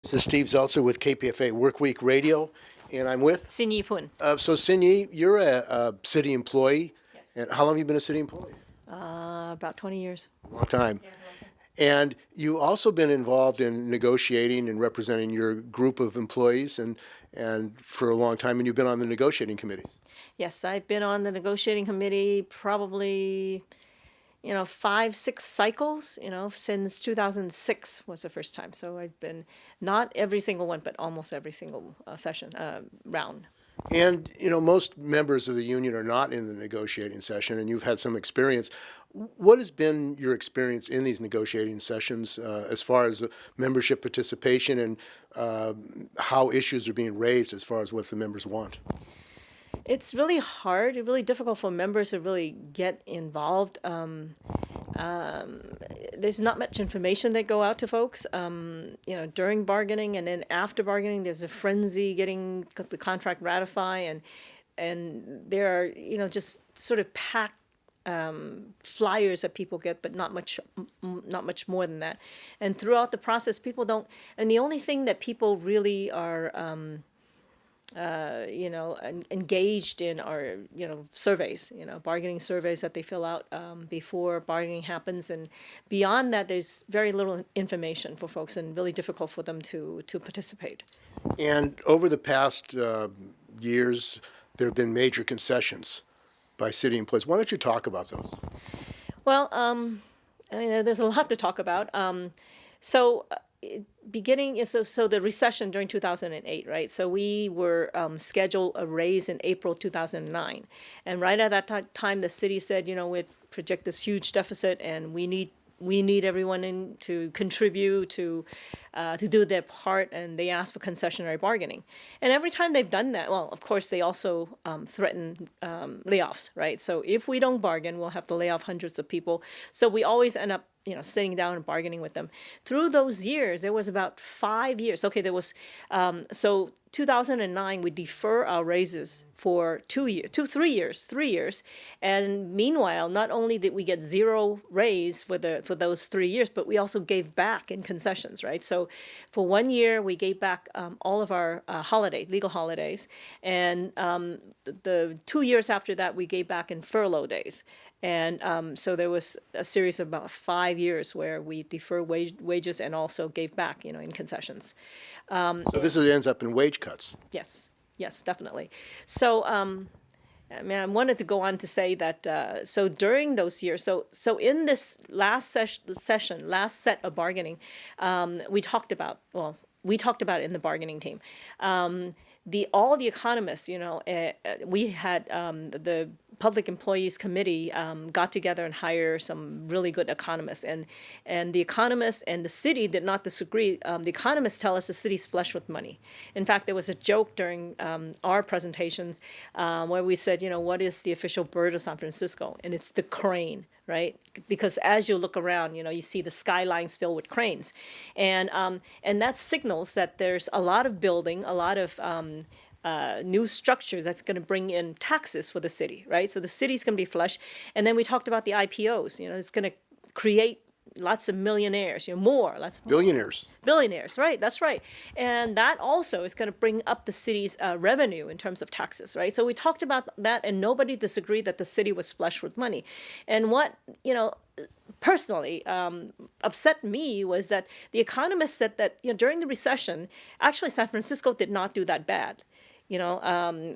This is Steve Zeltzer with KPFA WorkWeek Radio, and I'm with? Sin Yee Poon. So Sin Yee, you're a city employee. Yes. And how long have you been a city employee? About 20 years. Long time. Yeah. And you also been involved in negotiating and representing your group of employees and for a long time, and you've been on the negotiating committees. Yes, I've been on the negotiating committee probably, 5, 6 cycles, since 2006 was the first time. So I've been not every single one, but almost every single session, round. And, most members of the union are not in the negotiating session, and you've had some experience. What has been your experience in these negotiating sessions as far as membership participation and how issues are being raised as far as what the members want? It's really hard, really difficult for members to really get involved. There's not much information that go out to folks, during bargaining, and then after bargaining, there's a frenzy getting the contract ratified, and there are, just sort of packed flyers that people get, but not much more than that. And throughout the process, people don't, and the only thing that people really are engaged in are, surveys, bargaining surveys that they fill out before bargaining happens. And beyond that, there's very little information for folks and really difficult for them to participate. And over the past years, there have been major concessions by city employees. Why don't you talk about those? Well, there's a lot to talk about. So the recession during 2008, right? So we were scheduled a raise in April 2009. And right at that time, the city said, we project this huge deficit and we need everyone in to contribute to do their part, and they asked for concessionary bargaining. And every time they've done that, well, of course, they also threaten layoffs, right? So if we don't bargain, we'll have to lay off hundreds of people. So we always end up sitting down and bargaining with them. Through those years, there was about 5 years. Okay, there was, so 2009, we defer our raises for 3 years. And meanwhile, not only did we get zero raise for those 3 years, but we also gave back in concessions, right? So for 1 year, we gave back all of our legal holidays. And the 2 years after that, we gave back in furlough days. And so there was a series of about 5 years where we deferred wages and also gave back, in concessions. So this ends up in wage cuts. Yes, definitely. So I wanted to go on to say that so during those years, so in this last set of bargaining, we talked about it in the bargaining team. All the economists, we had the Public Employees Committee got together and hired some really good economists, and the economists and the city did not disagree. The economists tell us the city's flush with money. In fact, there was a joke during our presentations where we said, what is the official bird of San Francisco? And it's the crane, right? Because as you look around, you see the skylines filled with cranes, and that signals that there's a lot of building, a lot of new structure that's going to bring in taxes for the city, right? So the city's going to be flush. And then we talked about the IPOs. It's going to create lots of millionaires, lots of Billionaires. Billionaires, right? That's right. And that also is going to bring up the city's revenue in terms of taxes, right? So we talked about that, and nobody disagreed that the city was flush with money. And what, personally upset me was that the economists said that, during the recession, actually San Francisco did not do that bad. Whereas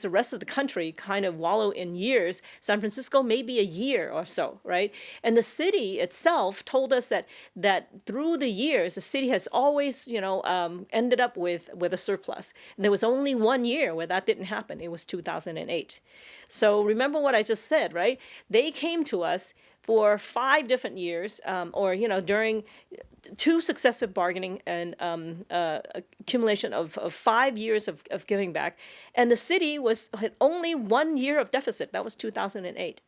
the rest of the country kind of wallow in years, San Francisco maybe a year or so, right? And the city itself told us that through the years, the city has always, ended up with a surplus. And there was only 1 year where that didn't happen. It was 2008. So remember what I just said, right? They came to us for 5 different years, during 2 successive bargaining and accumulation of 5 years of giving back. And the city had only 1 year of deficit. That was 2008.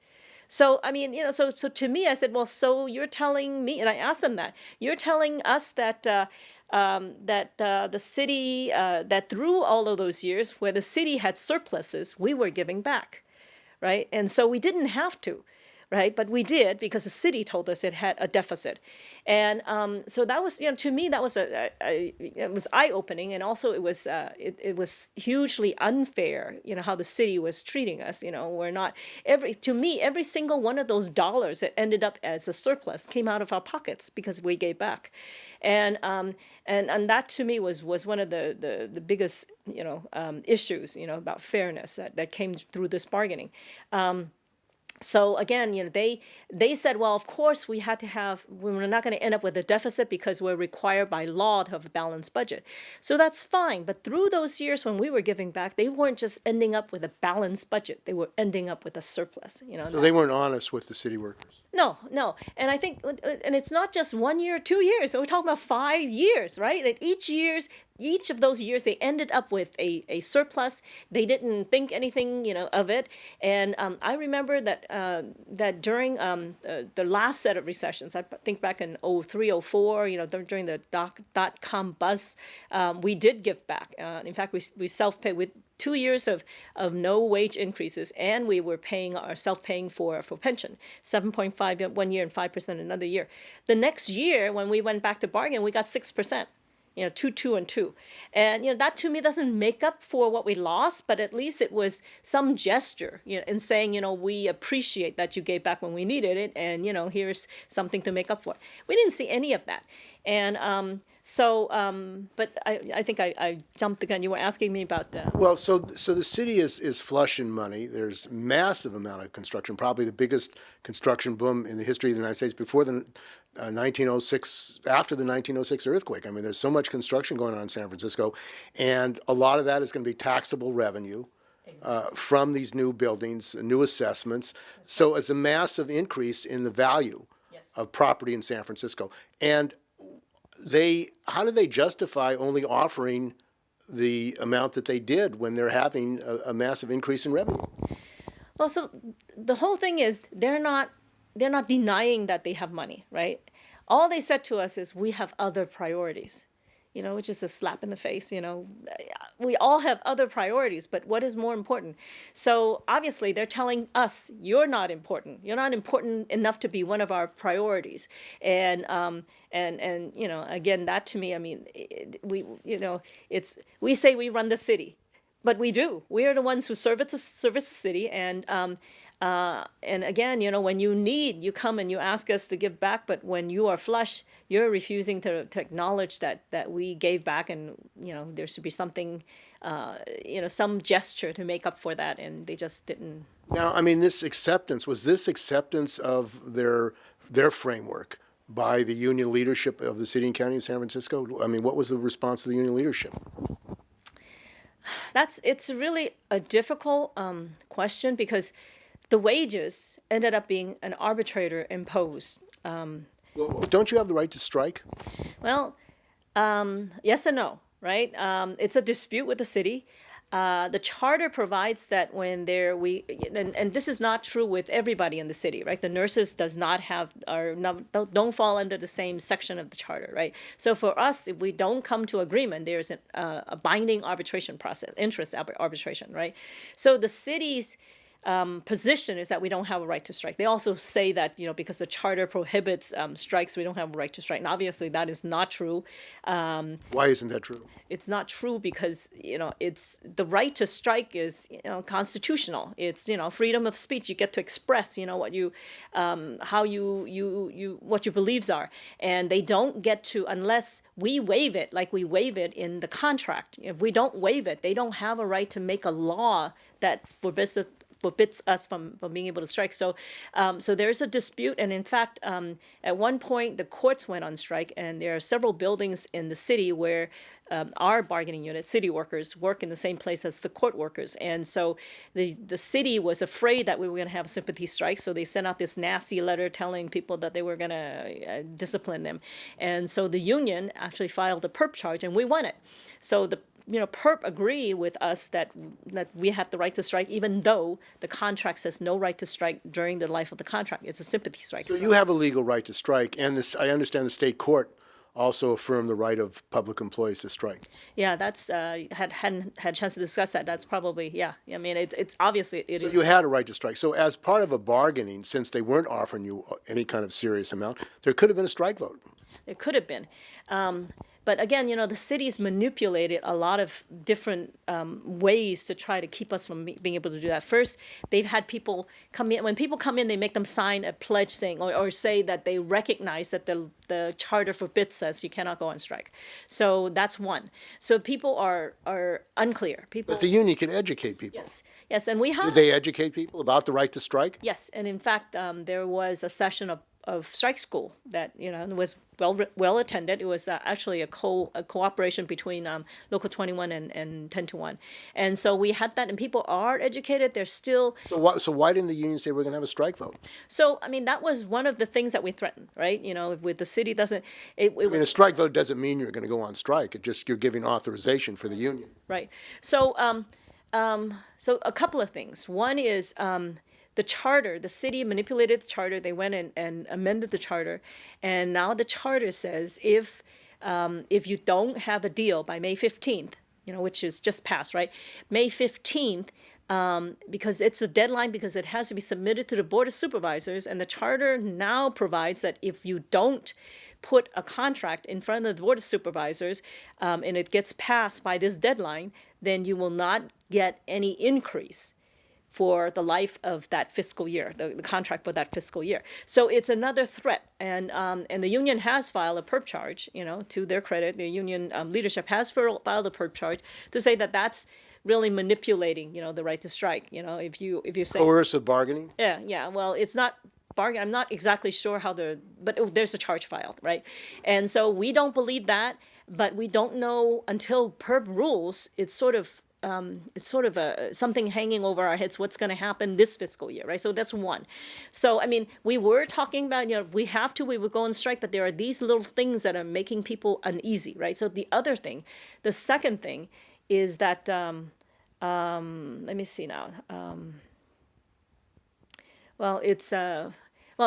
So, so to me, I said, well, so you're telling me, and I asked them that, you're telling us that the city, that through all of those years where the city had surpluses, we were giving back, right? And so we didn't have to. right? But we did because the city told us it had a deficit. And so that was, to me, that was it was eye-opening, and also it was hugely unfair, how the city was treating us. We're not, to me, every single one of those dollars that ended up as a surplus came out of our pockets because we gave back. And that to me was one of the biggest issues about fairness that came through this bargaining. So again, they said, well, of course we're not going to end up with a deficit because we're required by law to have a balanced budget. So that's fine. But through those years when we were giving back, they weren't just ending up with a balanced budget. They were ending up with a surplus. So they weren't honest with the city workers. No. And I think, and it's not just 1 year, 2 years. So we're talking about 5 years, right? And each of those years, they ended up with a surplus. They didn't think anything, of it. And I remember that during the last set of recessions, I think back in 03, 04, during the dot-com buzz, we did give back. In fact, we self-paid with 2 years of no wage increases, and we were self-paying for pension, 7.5 1 year and 5% another year. The next year, when we went back to bargain, we got 6%. 2, and 2. And, that to me doesn't make up for what we lost, but at least it was some gesture, in saying, we appreciate that you gave back when we needed it, and, here's something to make up for. We didn't see any of that. And but I think I jumped the gun. You were asking me about that. Well, so the city is flush in money. There's massive amount of construction, probably the biggest construction boom in the history of the United States before the 1906, after the 1906 earthquake. I mean, there's so much construction going on in San Francisco, and a lot of that is going to be taxable revenue from these new buildings, new assessments. So it's a massive increase in the value of property in San Francisco. And how do they justify only offering the amount that they did when they're having a massive increase in revenue? Well, so the whole thing is they're not denying that they have money, right? All they said to us is we have other priorities, which is a slap in the face. We all have other priorities, but what is more important? So obviously they're telling us you're not important. You're not important enough to be one of our priorities. And again, that to me, I mean, we say we run the city, but we do. We are the ones who service the city, and again, when you need, you come and you ask us to give back, but when you are flush, you're refusing to acknowledge that we gave back, and there should be something, some gesture to make up for that, and they just didn't. Now, I mean, was this acceptance of their framework by the union leadership of the city and county of San Francisco? I mean, what was the response of the union leadership? It's really a difficult question, because the wages ended up being an arbitrator imposed. Well, don't you have the right to strike? Well, yes and no, right? It's a dispute with the city. The charter provides that when and this is not true with everybody in the city, right? The nurses don't fall under the same section of the charter, right? So for us, if we don't come to agreement, there's a binding arbitration process, interest arbitration, right? So the city's position is that we don't have a right to strike. They also say that, because the charter prohibits strikes, we don't have a right to strike. And obviously that is not true. Why isn't that true? It's not true because, it's the right to strike is, constitutional. It's, freedom of speech. You get to express, what you, what your beliefs are. And they don't get to, unless we waive it, like we waive it in the contract. If we don't waive it, they don't have a right to make a law that forbids us from being able to strike. So there's a dispute. And in fact, at one point, the courts went on strike, and there are several buildings in the city where our bargaining unit, city workers, work in the same place as the court workers. And so the city was afraid that we were going to have a sympathy strike. So they sent out this nasty letter telling people that they were going to discipline them. And so the union actually filed a perp charge, and we won it. So the PERP agree with us that we have the right to strike, even though the contract says no right to strike during the life of the contract. It's a sympathy strike. So you have a legal right to strike, and I understand the state court also affirm the right of public employees to strike. Yeah, that's hadn't had a chance to discuss that. That's probably, yeah. I mean, it's obviously it So is. you had a right to strike. So as part of a bargaining, since they weren't offering you any kind of serious amount, there could have been a strike vote. It could have been. But again, the city's manipulated a lot of different ways to try to keep us from being able to do that. First, they've had people come in. When people come in, they make them sign a pledge saying, or say that they recognize that the charter forbids us, you cannot go on strike. So that's one. So people are unclear. People. But the union can educate people. Yes, and we have. Did they educate people about the right to strike? Yes, and in fact, there was a session of strike school that was well attended. It was actually a cooperation between Local 21 and 10 to 1, and so we had that, and people are educated. They're still. So why didn't the union say we're going to have a strike vote? So I mean, that was one of the things that we threatened, right? If the city doesn't, I mean, a strike vote doesn't mean you're going to go on strike. It just you're giving authorization for the union. Right. So so a couple of things. One is. The charter, the city manipulated the charter. They went and amended the charter, and now the charter says if you don't have a deal by May 15th, which is just passed, right? May 15th, because it's a deadline, because it has to be submitted to the Board of Supervisors, and the charter now provides that if you don't put a contract in front of the Board of Supervisors, and it gets passed by this deadline, then you will not get any increase for the life of that fiscal year, the contract for that fiscal year. So it's another threat, and the union has filed a perp charge. To their credit, the union leadership has filed a perp charge to say that that's really manipulating, the right to strike. If you say Coercive bargaining. yeah. Well, it's not bargain. I'm not exactly sure how but there's a charge filed, right? And so we don't believe that, but we don't know until perp rules. It's sort of something hanging over our heads. What's going to happen this fiscal year, right? So that's one. So I mean, we were talking about, we would go on strike, but there are these little things that are making people uneasy, right? So the second thing, is that let me see now.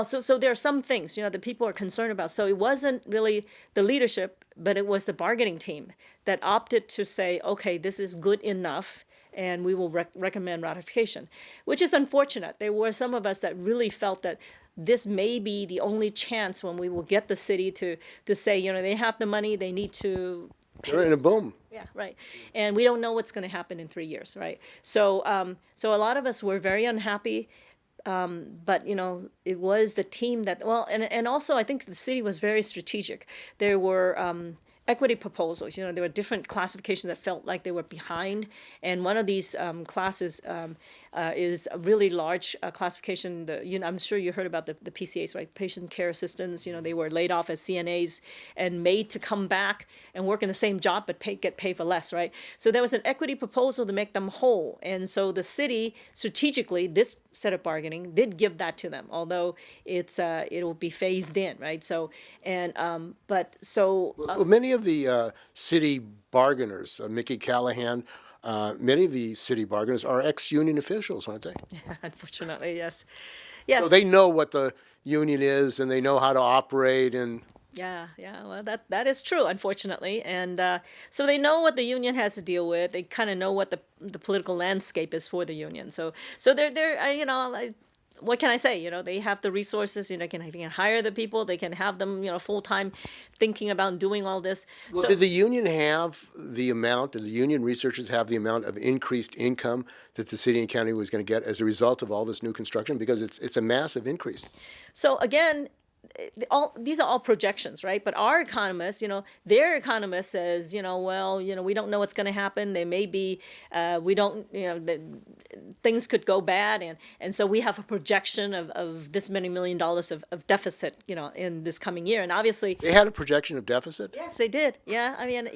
So there are some things, that people are concerned about. So it wasn't really the leadership, but it was the bargaining team that opted to say, okay, this is good enough, and we will recommend ratification, which is unfortunate. There were some of us that really felt that this may be the only chance when we will get the city to say, they have the money, they need to pay. They're in a boom. Yeah, right. And we don't know what's going to happen in 3 years, right? So a lot of us were very unhappy. But it was the team that, and also I think the city was very strategic. There were equity proposals. There were different classifications that felt like they were behind, and one of these classes is a really large classification. I'm sure you heard about the PCAs, right? Patient care assistants. They were laid off as CNAs and made to come back and work in the same job but get paid for less, right? So there was an equity proposal to make them whole, and so the city strategically, this set of bargaining did give that to them, although it will be phased in, right? So many of the city bargainers, Mickey Callahan. Many of the city bargainers are ex-union officials, aren't they? Yeah, unfortunately, yes. So they know what the union is, and they know how to operate. And yeah. Well, that is true, unfortunately, and so they know what the union has to deal with. They kind of know what the political landscape is for the union. So they're what can I say? They have the resources. They can hire the people. They can have them, full time, thinking about doing all this. Well, did the union have the amount? Did the union researchers have the amount of increased income that the city and county was going to get as a result of all this new construction? Because it's a massive increase. So again, these are all projections, right? But our economists, their economist says, we don't know what's going to happen. There may be, we don't, things could go bad, and so we have a projection of this many $1 million of deficit, in this coming year, and obviously they had a projection of deficit. Yes, they did. Yeah, I mean,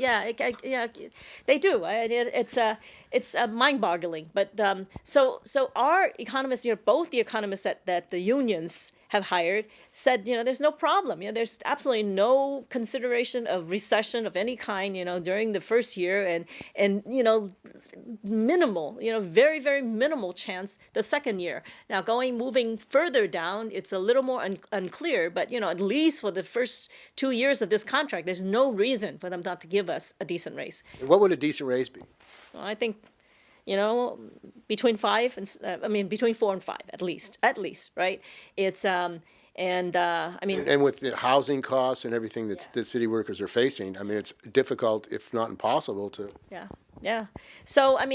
they do. It's mind-boggling. But so our economists, both the economists that the unions have hired said, there's no problem. There's absolutely no consideration of recession of any kind, during the first year, and minimal, very, very minimal chance the second year. Now, moving further down, it's a little more unclear, but, at least for the first 2 years of this contract, there's no reason for them not to give us a decent raise. What would a decent raise be? Well, I think, between between 4 and 5, at least, right? It's, and with the housing costs and everything that city workers are facing, it's difficult, if not impossible, to. Yeah. So, I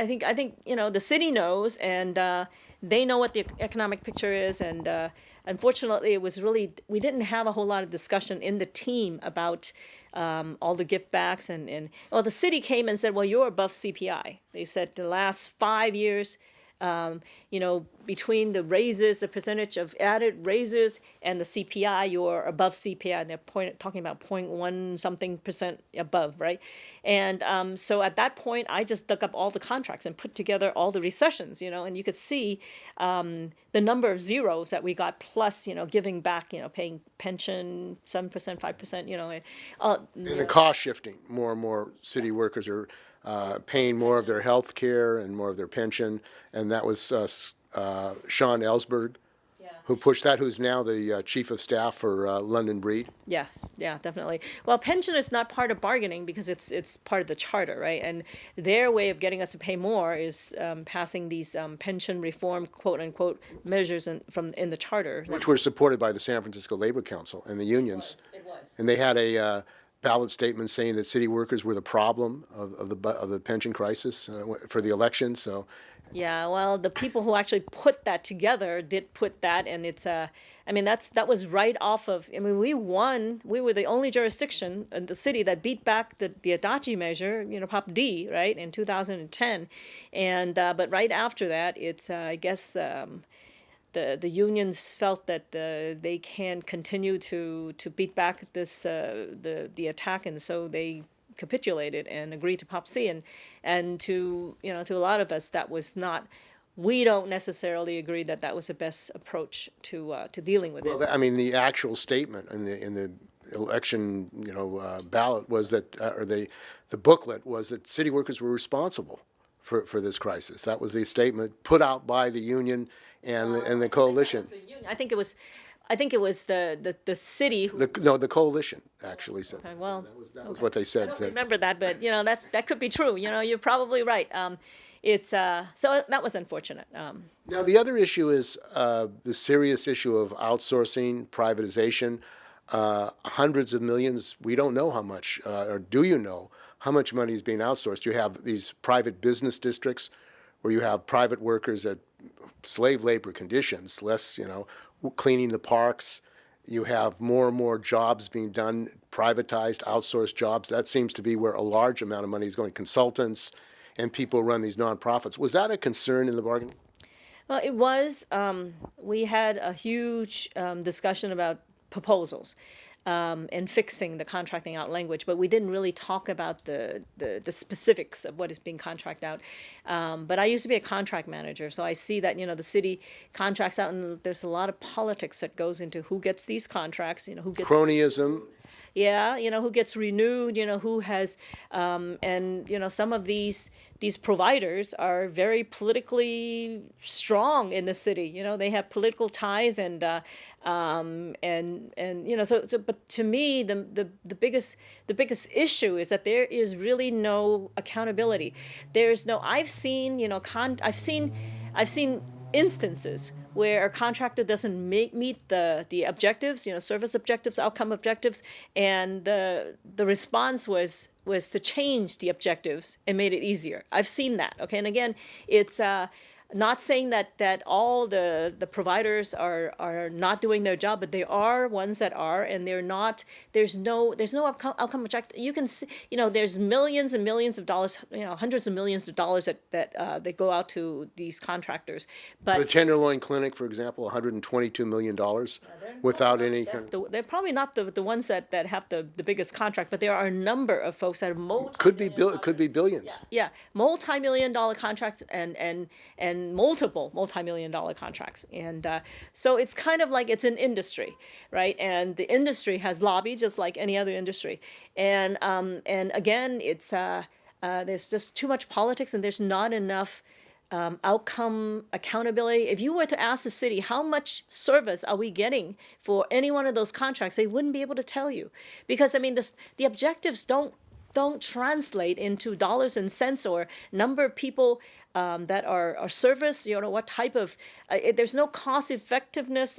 think the city knows, and they know what the economic picture is, and unfortunately, we didn't have a whole lot of discussion in the team about all the gift backs, and the city came and said, well, you're above CPI. They said the last 5 years, between the raises, the percentage of added raises, and the CPI, you're above CPI. And they're talking about 0.1 something percent above, right? And so at that point, I just dug up all the contracts and put together all the recessions, and you could see the number of zeros that we got, plus, giving back, paying pension 7%, 5%, And the cost shifting. More and more city workers are paying more of their health care and more of their pension, and that was Sean Ellsberg, who pushed that, who's now the chief of staff for London Breed. Yes, yeah, definitely. Well, pension is not part of bargaining because it's part of the charter, right? And their way of getting us to pay more is passing these pension reform, quote unquote, measures in the charter, Which were supported by the San Francisco Labor Council and the unions. It was. And they had a ballot statement saying that city workers were the problem of the pension crisis for the election. So. Yeah, well, the people who actually put that together did put that, and it's that was right off of. We won. We were the only jurisdiction in the city that beat back the Adachi measure, Prop D, right, in 2010, and but right after that, it's I guess. The unions felt that they can't continue to beat back this the attack, and so they capitulated and agreed to Prop C, and to a lot of us that was not. We don't necessarily agree that was the best approach to dealing with it. Well, the actual statement in the election ballot was that, or the booklet was that city workers were responsible for this crisis. That was the statement put out by the union and the coalition. I think it was the city. The coalition actually said. Okay, well, that was what they said. I don't remember that, but that could be true. You're probably right. It's so that was unfortunate. Now the other issue is the serious issue of outsourcing, privatization. Hundreds of millions. We don't know how much, or do you know how much money is being outsourced? You have these private business districts where you have private workers at slave labor conditions, less, cleaning the parks. You have more and more jobs being done, privatized, outsourced jobs. That seems to be where a large amount of money is going. Consultants and people run these nonprofits. Was that a concern in the bargaining? Well, it was. We had a huge discussion about proposals and fixing the contracting out language, but we didn't really talk about the specifics of what is being contracted out. But I used to be a contract manager, so I see that the city contracts out, and there's a lot of politics that goes into who gets these contracts. Who gets cronyism. Yeah, who gets renewed, who has, and some of these providers are very politically strong in the city. They have political ties, and so but to me the biggest issue is that there is really no accountability. There's no. I've seen instances where a contractor doesn't meet the objectives, service objectives, outcome objectives, and the response was to change the objectives and made it easier. I've seen that. Okay, and again, it's not saying that all the providers are not doing their job, but there are ones that are, and they're not. There's no outcome objective. You can see, there's millions and millions of dollars, hundreds of millions of dollars that go out to these contractors. But the Tenderloin Clinic, for example, $122 million. without any That's kind of, they're probably not the ones that have the biggest contract, but there are a number of folks that have could be billions. yeah, multi-million-dollar contracts and multiple multi-million-dollar contracts, and so it's kind of like it's an industry, right? And the industry has lobby just like any other industry, and again, it's there's just too much politics, and there's not enough outcome accountability. If you were to ask the city how much service are we getting for any one of those contracts, they wouldn't be able to tell you, because I mean the objectives don't translate into dollars and cents or number of people that are service. You know what type of there's no cost effectiveness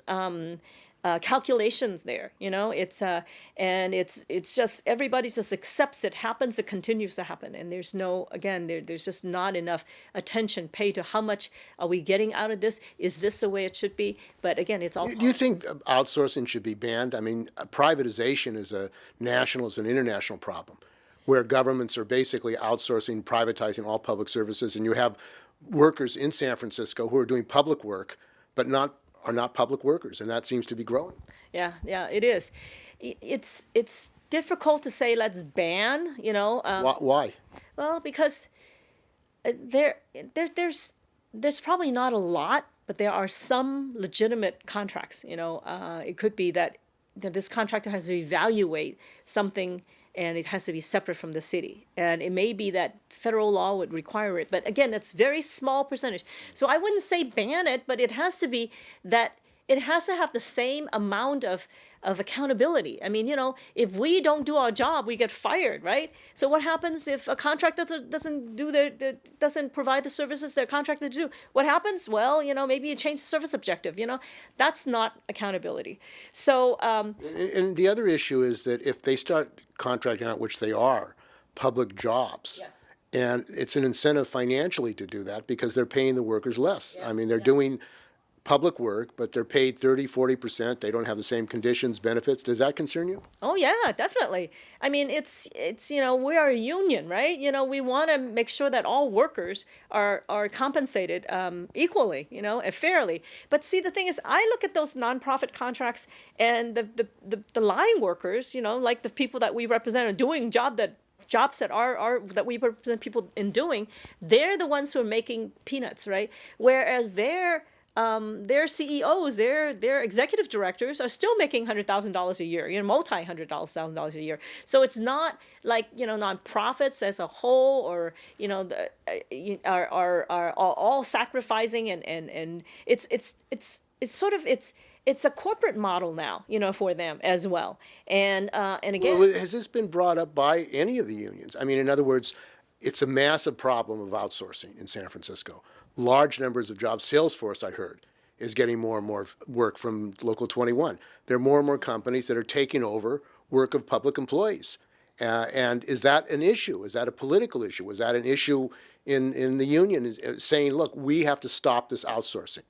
calculations there. You know, it's and it's just everybody just accepts it happens, it continues to happen, and there's no there's just not enough attention paid to how much are we getting out of this. Is this the way it should be? But again, it's all. Do you think outsourcing should be banned? I mean, privatization is an international problem, where governments are basically outsourcing, privatizing all public services, and you have workers in San Francisco who are doing public work, but are not public workers, and that seems to be growing. Yeah, it is. It's difficult to say let's ban. You know. Why? Well, because there's probably not a lot, but there are some legitimate contracts. You know, it could be that this contractor has to evaluate something, and it has to be separate from the city. And it may be that federal law would require it. But again, that's very small percentage. So I wouldn't say ban it, but it has to be that it has to have the same amount of accountability. I mean, you know, if we don't do our job, we get fired, right? So what happens if a contractor doesn't provide the services they're contracted to do? What happens? Well, you know, maybe you change the service objective. You know, that's not accountability. So and the other issue is that if they start contracting out, which they are, public jobs. Yes. And it's an incentive financially to do that because they're paying the workers less. I mean, they're doing public work, but they're paid 30-40%. They don't have the same conditions, benefits. Does that concern you? Oh yeah, definitely. I mean, it's you know, we are a union, right? You know, we want to make sure that all workers are compensated equally, you know, and fairly. But see, the thing is, I look at those nonprofit contracts, and the line workers, you know, like the people that we represent are doing jobs that are that we represent people in doing. They're the ones who are making peanuts, right? Whereas their CEOs, their executive directors are still making $100,000 a year, you know, $100,000 a year. So it's not like, you know, nonprofits as a whole, or you know, are all sacrificing, and it's sort of it's a corporate model now, you know, for them as well. And again, well, has this been brought up by any of the unions? I mean, in other words, it's a massive problem of outsourcing in San Francisco. Large numbers of jobs. Salesforce, I heard, is getting more and more work from Local 21. There are more and more companies that are taking over work of public employees. And is that an issue? Is that a political issue? Is that an issue in the union, saying, look, we have to stop this outsourcing?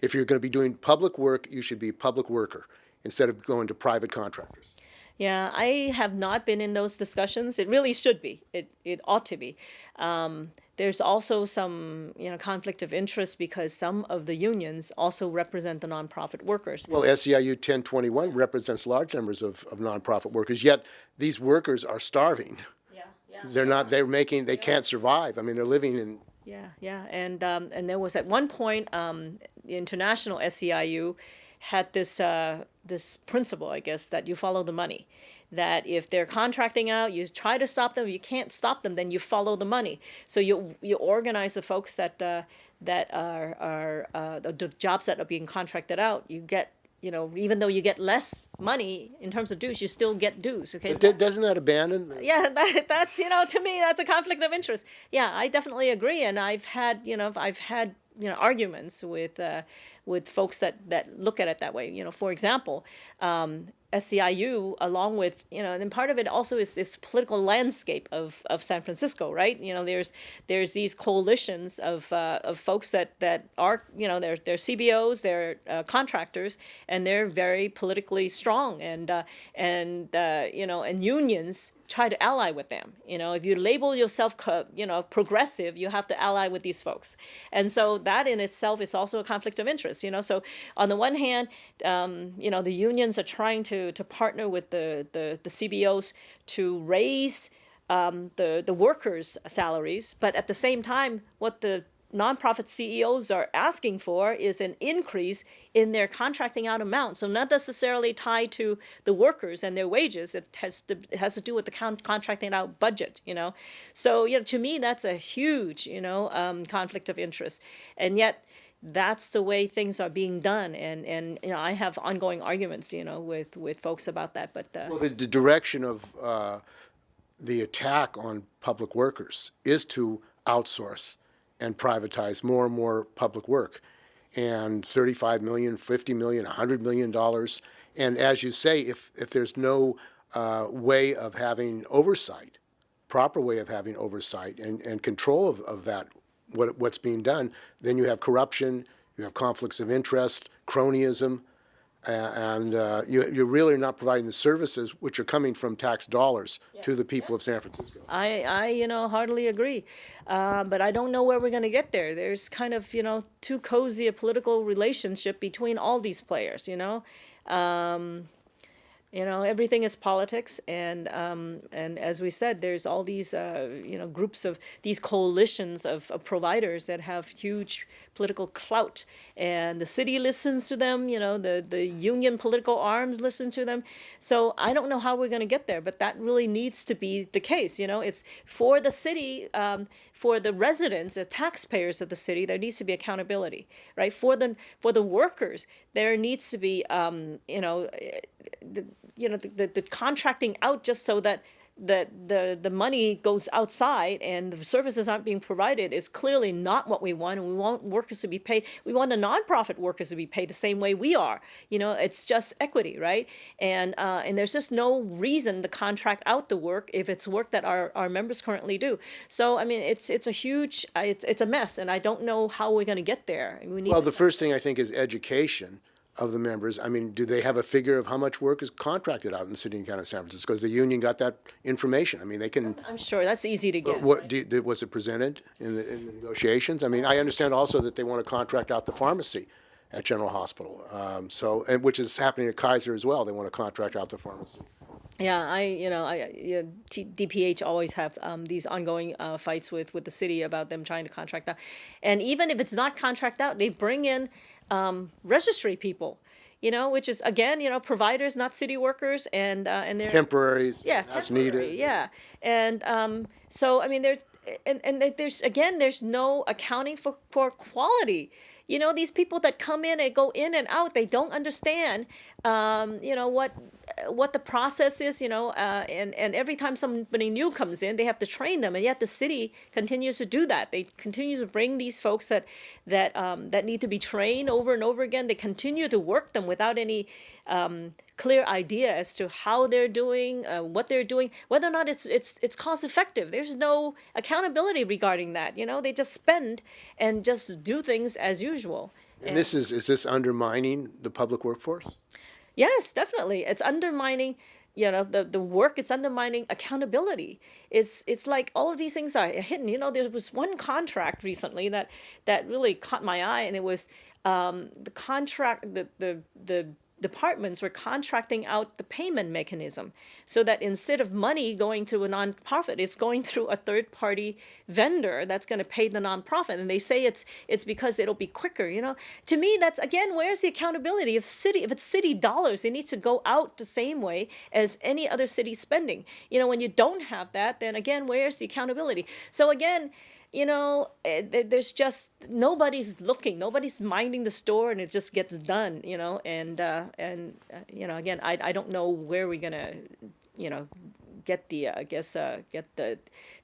If you're going to be doing public work, you should be a public worker instead of going to private contractors. Yeah, I have not been in those discussions. It really should be. It ought to be. There's also some, you know, conflict of interest because some of the unions also represent the nonprofit workers. Well, SEIU 1021 represents large numbers of nonprofit workers, yet these workers are starving. Yeah. They can't survive. I mean, they're living in. Yeah. And there was at one point, the international SEIU had this principle, I guess, that you follow the money. That if they're contracting out, you try to stop them. If you can't stop them, then you follow the money. So you organize the folks that are the jobs that are being contracted out. You get, you know, even though you get less money in terms of dues, you still get dues. Okay. But doesn't that abandon? Yeah, that's, you know, to me that's a conflict of interest. Yeah, I definitely agree, and I've had arguments with folks that look at it that way. You know, for example, SEIU, along with, you know, and then part of it also is this political landscape of San Francisco, right? You know, there's these coalitions of folks that are, you know, they're CBOs, they're contractors, and they're very politically strong, and you know, and unions try to ally with them. If you label yourself, progressive, you have to ally with these folks. And so that in itself is also a conflict of interest. So on the one hand, the unions are trying to partner with the CBOs to raise the workers' salaries, but at the same time, what the nonprofit CEOs are asking for is an increase in their contracting out amount. So not necessarily tied to the workers and their wages. It has to do with the contracting out budget. So to me that's a huge conflict of interest, and yet that's the way things are being done. And I have ongoing arguments with folks about that. But well, the direction of the attack on public workers is to outsource and privatize more and more public work, and $35 million, $50 million, $100 million. And as you say, if there's no way of having oversight, proper way of having oversight and control of that, what's being done, then you have corruption, you have conflicts of interest, cronyism, and you're really not providing the services which are coming from tax dollars to the people of San Francisco. I heartily agree, but I don't know where we're going to get there. There's kind of too cozy a political relationship between all these players. Everything is politics, and as we said, there's all these groups of these coalitions of providers that have huge political clout, and the city listens to them. The union political arms listen to them. So I don't know how we're going to get there, but that really needs to be the case. It's for the city, for the residents, the taxpayers of the city. There needs to be accountability, right? For the workers, there needs to be the contracting out just so that the money goes outside and the services aren't being provided is clearly not what we want. And we want workers to be paid. We want the nonprofit workers to be paid the same way we are. It's just equity, right? And there's just no reason to contract out the work if it's work that our members currently do. So I mean, it's a huge, it's a mess, and I don't know how we're going to get there. Well, the first thing I think is education of the members. I mean, do they have a figure of how much work is contracted out in the city and county of San Francisco? Because the union got that information. I mean, they can. I'm sure that's easy to get. Was it presented in the negotiations? I mean, I understand also that they want to contract out the pharmacy at General Hospital. Which is happening at Kaiser as well. They want to contract out the pharmacy. Yeah, DPH always have these ongoing fights with the city about them trying to contract out, and even if it's not contract out, they bring in registry people, which is again, providers, not city workers, and they're temporaries. Yeah, as temporary, needed. yeah, and so I mean, there's no accounting for quality. These people that come in and go in and out, they don't understand, what the process is, and every time somebody new comes in, they have to train them, and yet the city continues to do that. They continue to bring these folks that need to be trained over and over again. They continue to work them without any clear idea as to how they're doing, what they're doing, whether or not it's cost effective. There's no accountability regarding that. They just spend and just do things as usual. And is this undermining the public workforce? Yes, definitely. It's undermining, the work. It's undermining accountability. It's like all of these things are hidden. There was one contract recently that really caught my eye, and it was the contract. The departments were contracting out the payment mechanism so that instead of money going to a nonprofit, it's going through a third-party vendor that's going to pay the nonprofit. And they say it's because it'll be quicker. To me, that's, again, where's the accountability? If it's city dollars, it needs to go out the same way as any other city spending. When you don't have that, then again, where's the accountability? So again, there's just nobody's looking, nobody's minding the store, and it just gets done. And again, I don't know where we're gonna, get the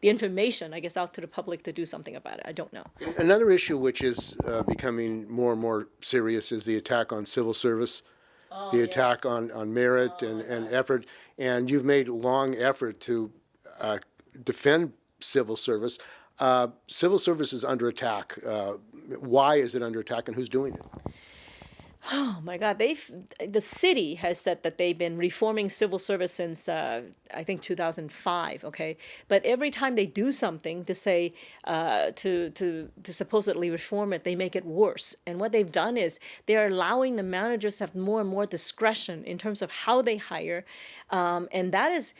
information, out to the public to do something about it. I don't know. Another issue which is becoming more and more serious is the attack on civil service, the attack on merit and effort, and you've made long effort to defend civil service. Civil service is under attack. Why is it under attack, and who's doing it? Oh my God, the city has said that they've been reforming civil service since I think 2005. Okay, but every time they do something to say to supposedly reform it, they make it worse. And what they've done is they're allowing the managers to have more and more discretion in terms of how they hire, and that is,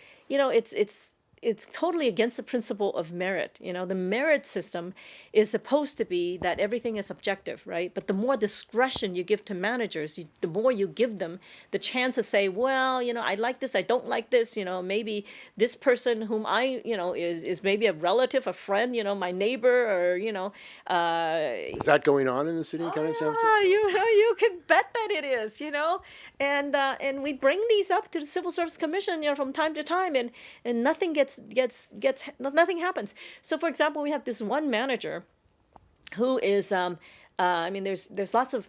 it's totally against the principle of merit. The merit system is supposed to be that everything is objective, right? But the more discretion you give to managers, the more you give them the chance to say, well, I like this, I don't like this. Maybe this person whom I, is maybe a relative, a friend, my neighbor, or Is that going on in the city and county of San Francisco? you can bet that it is, and we bring these up to the Civil Service Commission, from time to time, and nothing nothing happens. So, for example, we have this one manager who is there's lots of,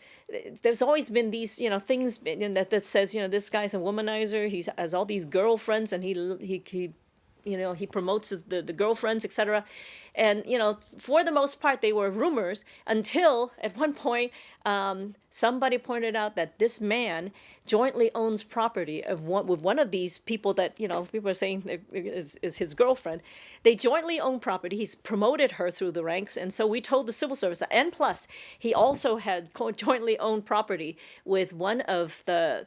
there's always been these things that says this guy's a womanizer. He has all these girlfriends, and he promotes the girlfriends, etc. And for the most part, they were rumors until at one point somebody pointed out that this man jointly owns property with one of these people that people are saying is his girlfriend. They jointly own property. He's promoted her through the ranks, and so we told the civil service that. And plus, he also had jointly owned property with one of the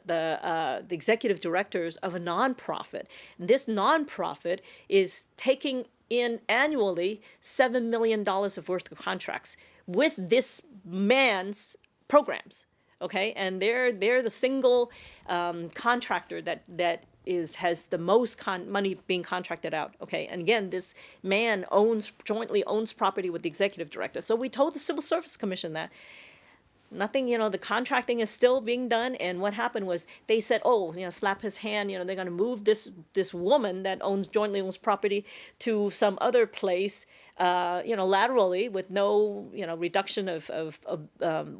executive directors of a nonprofit. This nonprofit is taking in annually $7 million of worth of contracts with this man's programs. Okay, and they're the single contractor that has the most money being contracted out. Okay, and again, this man jointly owns property with the executive director. So we told the Civil Service Commission that. Nothing, the contracting is still being done. And what happened was they said, slap his hand, they're going to move this woman that jointly owns property to some other place, laterally with no, reduction of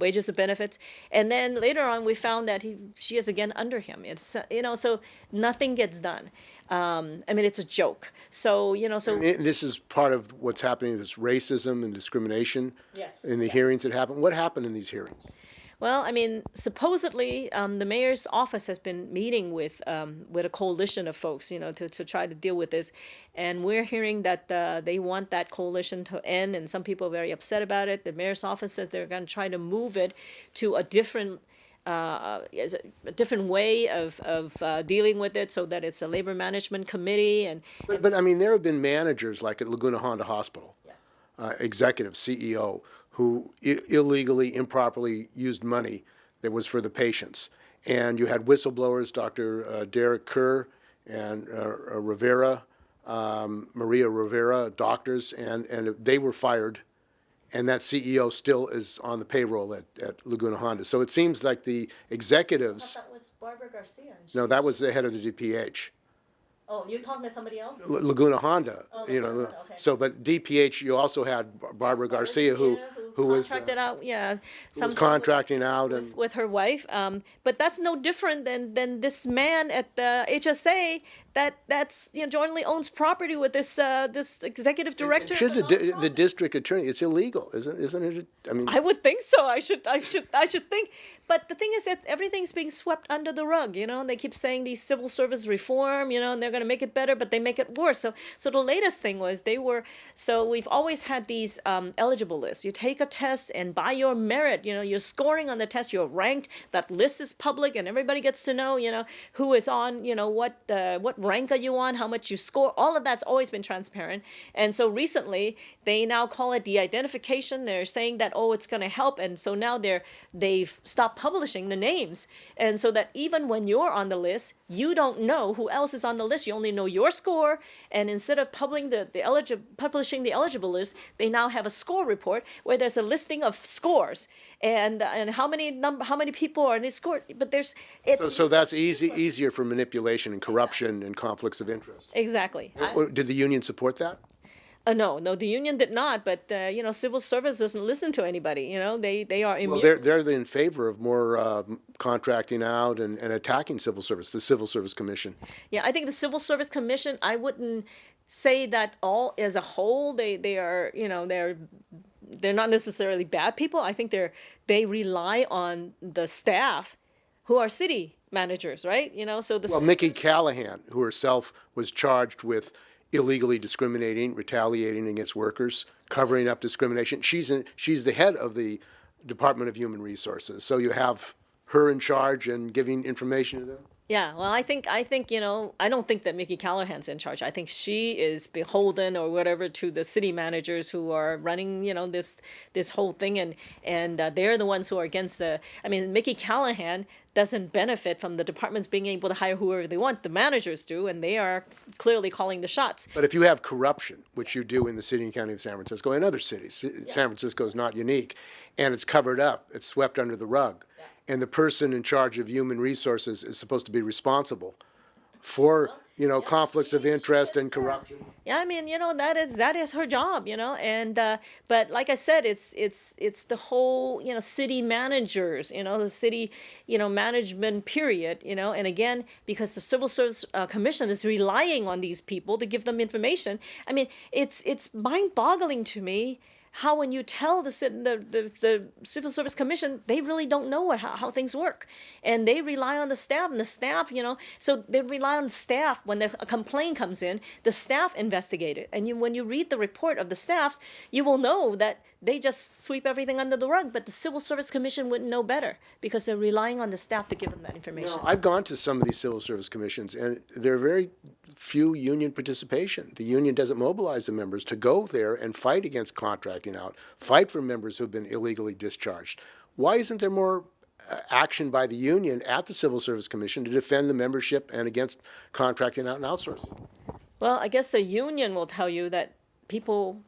wages or benefits. And then later on, we found that she is again under him. It's, so nothing gets done. It's a joke. So, And this is part of what's happening, this racism and discrimination in the hearings that happen. What happened in these hearings? Well, supposedly the mayor's office has been meeting with a coalition of folks, to try to deal with this. And we're hearing that they want that coalition to end, and some people are very upset about it. The mayor's office says they're going to try to move it to a different way of dealing with it, so that it's a labor management committee. But there have been managers like at Laguna Honda Hospital, Yes. Executive, CEO, who illegally, improperly used money that was for the patients. And you had whistleblowers, Dr. Derek Kerr and Rivera, Maria Rivera, doctors, and they were fired. And that CEO still is on the payroll at Laguna Honda. So it seems like the executives. That was Barbara Garcia. No, that was the head of the DPH. Oh, you're talking about somebody else? Laguna Honda. Laguna Honda, okay. So, but DPH, you also had Barbara Garcia, who was contracted out, was contracting out and with her wife. But that's no different than this man at the HSA that's jointly owns property with this executive director. Should the district attorney? It's illegal, isn't it? I would think so. I should think. But the thing is that everything's being swept under the rug. They keep saying these civil service reform. And they're going to make it better, but they make it worse. So the latest thing was we've always had these eligible lists. You take a test, and by your merit, you're scoring on the test. You're ranked. That list is public, and everybody gets to know, who is on, what rank are you on, how much you score. All of that's always been transparent. And so recently, they now call it de-identification. They're saying that, it's going to help. And so now they've stopped publishing the names. And so that even when you're on the list, you don't know who else is on the list. You only know your score. And instead of publishing the eligible list, they now have a score report where there's a listing of scores and how many people are in this score. But so that's easier for manipulation and corruption and conflicts of interest. Exactly. Did the union support that? No, the union did not. But civil service doesn't listen to anybody. They are immune. Well, they're in favor of more contracting out and attacking civil service. The Civil Service Commission. Yeah, I think the Civil Service Commission. I wouldn't say that all as a whole they are, you know, they're not necessarily bad people. I think they rely on the staff who are city managers, right? You know, so the Well, Mickey Callahan, who herself was charged with illegally discriminating, retaliating against workers, covering up discrimination. She's the head of the Department of Human Resources. So you have her in charge and giving information to them. Yeah, well, I think, you know, I don't think that Mickey Callahan's in charge. I think she is beholden or whatever to the city managers who are running, you know, this whole thing, and they're the ones who are against the. I mean, Mickey Callahan doesn't benefit from the departments being able to hire whoever they want. The managers do, and they are clearly calling the shots. But if you have corruption, which you do in the city and county of San Francisco and other cities, San Francisco is not unique, and it's covered up, it's swept under the rug. And the person in charge of human resources is supposed to be responsible for, you know, conflicts of interest and corruption. Yeah, I mean, you know, that is her job, you know, and but like I said, it's the whole, you know, city managers, you know, the city, you know, management period, you know, and again, because the Civil Service Commission is relying on these people to give them information. I mean, it's mind-boggling to me how when you tell the Civil Service Commission, they really don't know how things work. And they rely on the staff, and the staff, you know, so they rely on staff. When a complaint comes in, the staff investigate it. And when you read the report of the staffs, you will know that they just sweep everything under the rug. But the Civil Service Commission wouldn't know better because they're relying on the staff to give them that information. No, I've gone to some of these Civil Service Commissions, and there are very few union participation. The union doesn't mobilize the members to go there and fight against contracting out, fight for members who've been illegally discharged. Why isn't there more action by the union at the Civil Service Commission to defend the membership and against contracting out and outsourcing? Well, I guess the union will tell you that people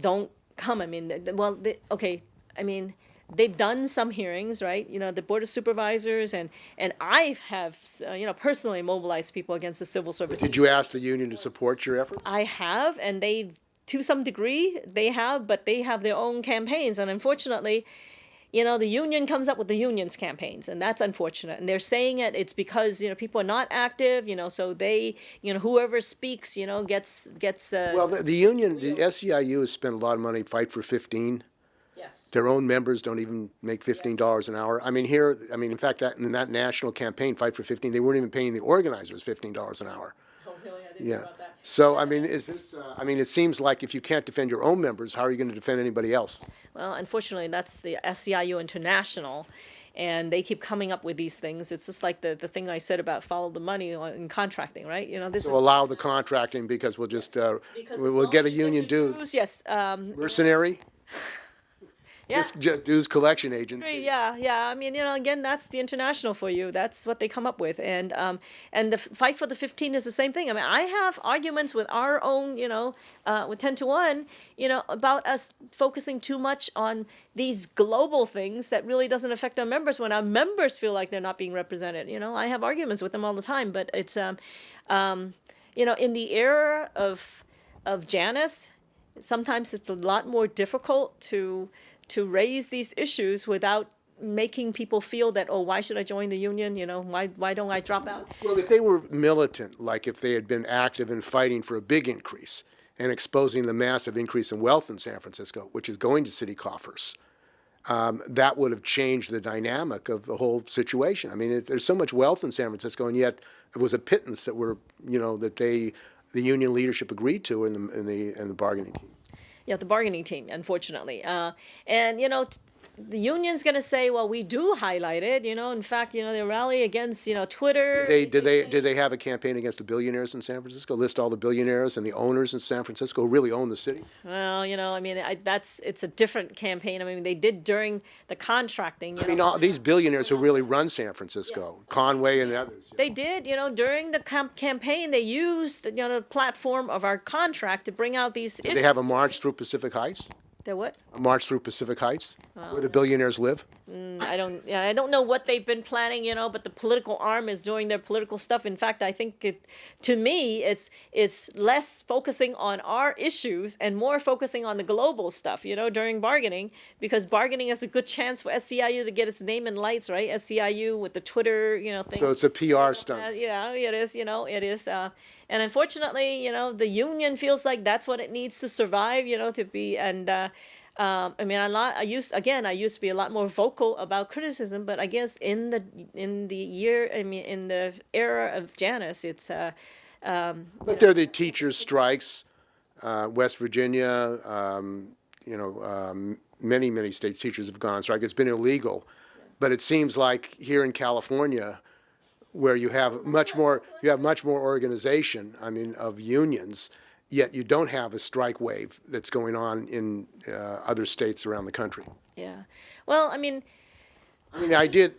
don't come. I mean, I mean, they've done some hearings, right? You know, the Board of Supervisors, and I have, you know, personally mobilized people against the Civil Service. Did you ask the union to support your efforts? I have, and they, to some degree, they have, but they have their own campaigns, and unfortunately, you know, the union comes up with the union's campaigns, and that's unfortunate. And they're saying it's because, you know, people are not active, you know, so they, you know, whoever speaks, you know, gets. Well, the union, the SEIU has spent a lot of money, Fight for 15. Yes. Their own members don't even make $15 an hour. I mean, in fact, in that national campaign, Fight for 15, they weren't even paying the organizers $15 an hour. Oh, really? I didn't know about that. So, I mean, it seems like if you can't defend your own members, how are you going to defend anybody else? Well, unfortunately, that's the SEIU International, and they keep coming up with these things. It's just like the thing I said about follow the money in contracting, right? You know, this So allow the contracting because we'll just, we'll get a union dues. Yes. Mercenary? Yeah. Just dues collection agency. Yeah. I mean, you know, again, that's the international for you. That's what they come up with, and the fight for the 15 is the same thing. I mean, I have arguments with our own, you know, with 10 to 1, you know, about us focusing too much on these global things that really doesn't affect our members when our members feel like they're not being represented. You know, I have arguments with them all the time, but it's, you know, in the era of Janice, sometimes it's a lot more difficult to raise these issues without making people feel that, oh, why should I join the union? You know, why don't I drop out? Well, if they were militant, like if they had been active in fighting for a big increase and exposing the massive increase in wealth in San Francisco, which is going to city coffers, that would have changed the dynamic of the whole situation. I mean, there's so much wealth in San Francisco, and yet it was a pittance that the union leadership agreed to in the bargaining team. Yeah, the bargaining team, unfortunately. And, you know, the union's going to say, well, we do highlight it. You know, in fact, you know, they rally against, you know, Twitter. Did they have a campaign against the billionaires in San Francisco? List all the billionaires and the owners in San Francisco who really own the city? Well, you know, I mean, it's a different campaign. I mean, they did during the contracting. I mean, all these billionaires who really run San Francisco, Conway and others. They did, you know, during the campaign, they used, you know, the platform of our contract to bring out these issues. Did they have a march through Pacific Heights? The what? A march through Pacific Heights, where the billionaires live? I don't know what they've been planning, but the political arm is doing their political stuff. In fact, I think to me, it's less focusing on our issues and more focusing on the global stuff, during bargaining, because bargaining is a good chance for SEIU to get its name in lights, right? SEIU with the Twitter, thing. So it's a PR stunt. Yeah, it is, it is. And unfortunately, the union feels like that's what it needs to survive, to be, and, I mean, I used to be a lot more vocal about criticism, but I guess in the era of Janice, it's But there are the teachers' strikes, West Virginia, many, many states teachers have gone on strike. It's been illegal. But it seems like here in California, where you have much more organization, of unions, yet you don't have a strike wave that's going on in other states around the country. Yeah. Well, the idea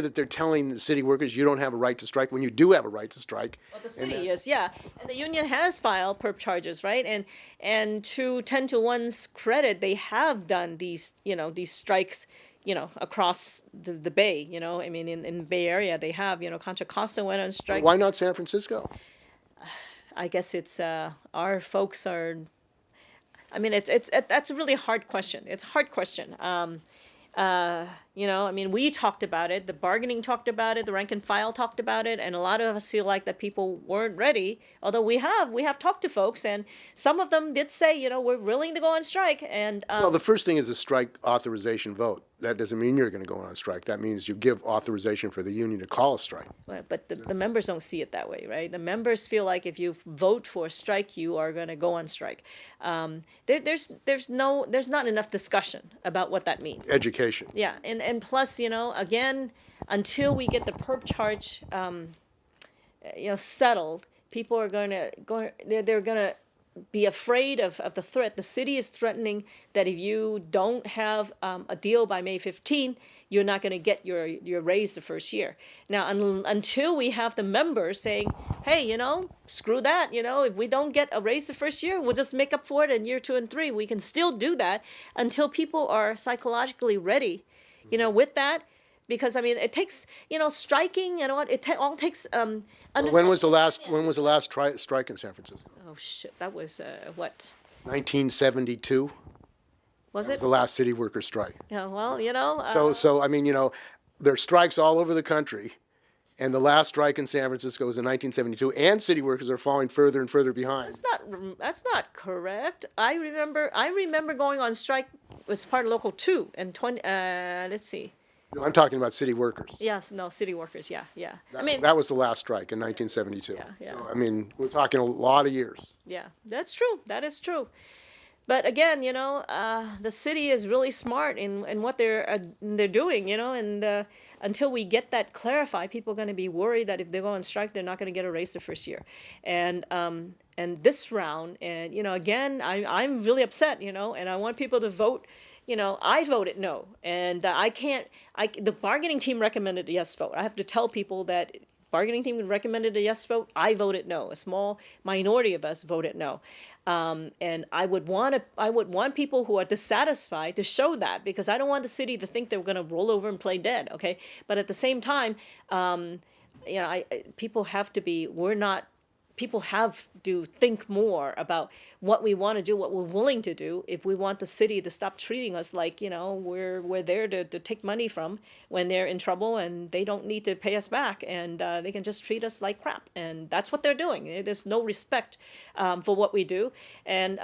that they're telling the city workers you don't have a right to strike when you do have a right to strike. well, the city is, yeah, and the union has filed perp charges, right? And to 10 to 1's credit, they have done these strikes, across the Bay, in the Bay Area, they have, Contra Costa went on strike. Why not San Francisco? I guess it's our folks are. That's a really hard question. It's a hard question. We talked about it. The bargaining talked about it. The rank and file talked about it, and a lot of us feel like that people weren't ready. Although we have talked to folks, and some of them did say, we're willing to go on strike. And Well, the first thing is a strike authorization vote. That doesn't mean you're going to go on strike. That means you give authorization for the union to call a strike. but the members don't see it that way, right? The members feel like if you vote for a strike, you are going to go on strike. There's not enough discussion about what that means. Education. Yeah, and plus, again, until we get the perp charge, settled, people are they're gonna be afraid of the threat. The city is threatening that if you don't have a deal by May 15, you're not going to get your raise the first year. Now, until we have the members saying, hey, screw that, if we don't get a raise the first year, we'll just make up for it in year 2 and 3. We can still do that until people are psychologically ready, with that. Because it takes striking and all. It all takes. When was the last strike in San Francisco? Oh shit! That was what? 1972. Was That it? was the last city worker strike. Yeah. Well, So there's strikes all over the country, and the last strike in San Francisco was in 1972. And city workers are falling further and further behind. That's not correct. I remember going on strike as part of Local 2 and 20. Let's see. No, I'm talking about city workers. Yes, no, city workers, yeah. That was the last strike in 1972. Yeah. So, we're talking a lot of years. Yeah, that's true. That is true. But again, the city is really smart in what they're doing, and until we get that clarified, people are going to be worried that if they go on strike, they're not going to get a raise the first year. And this round, and again, I'm really upset, and I want people to vote. I voted no, and the bargaining team recommended a yes vote. I have to tell people that bargaining team recommended a yes vote. I voted no. A small minority of us voted no, and I would want people who are dissatisfied to show that, because I don't want the city to think they're going to roll over and play dead. Okay, but at the same time, people have to be. People have to think more about what we want to do, what we're willing to do, if we want the city to stop treating us like, we're there to take money from when they're in trouble, and they don't need to pay us back, and they can just treat us like crap. And that's what they're doing. There's no respect for what we do. And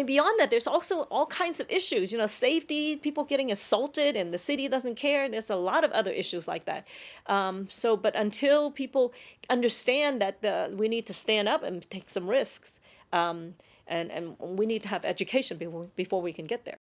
beyond that, there's also all kinds of issues, safety, people getting assaulted, and the city doesn't care. There's a lot of other issues like that. But until people understand that we need to stand up and take some risks, and we need to have education before we can get there.